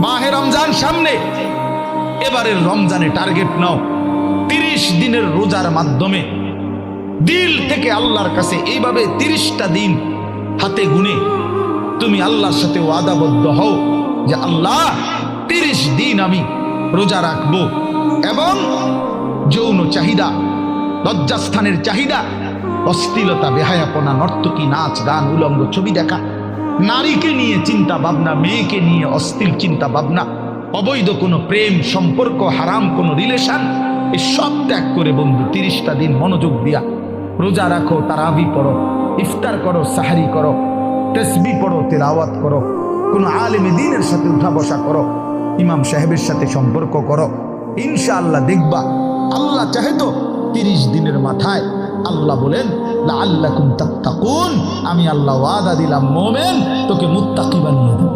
মাহে রমজান সামনে, এবারের রমজানে টার্গেট নাও 30 দিনের রোজার মাধ্যমে দিল থেকে আল্লাহর কাছে এইভাবে 30টা দিন হাতে গুনে তুমি আল্লাহর সাথে ওয়াদাবদ্ধ হও যে আল্লাহ 30 দিন আমি রোজা রাখবো। এবং যৌন চাহিদা, লজ্জাস্থানের চাহিদা, অশ্লীলতা, বেহায়াপনা, নর্তকী, নাচ গান, উলঙ্গ ছবি দেখা, নারীকে নিয়ে চিন্তা ভাবনা, মেয়েকে নিয়ে অশ্লীল চিন্তা ভাবনা, অবৈধ কোনো প্রেম সম্পর্ক, হারাম কোনো রিলেশন, এই সব ত্যাগ করে বন্ধু 30টা দিন মনোযোগ দিয়া রোজা রাখো, তারাবি পড়ো, ইফতার করো, সাহারি করো, তাসবিহ পড়ো, তেলাওয়াত করো, কোনো আলেমে দ্বীনের সাথে উঠা বসা করো, ইমাম সাহেবের সাথে সম্পর্ক করো। ইনশাআল্লাহ দেখবা আল্লাহ চাহে তো 30 দিনের মাথায় আল্লাহ বলেন লাআল্লাকুম তাত্তাকুন, আমি আল্লাহ ওয়াদা দিলাম মোমেন তোকে মুত্তাকি বানিয়ে দেব।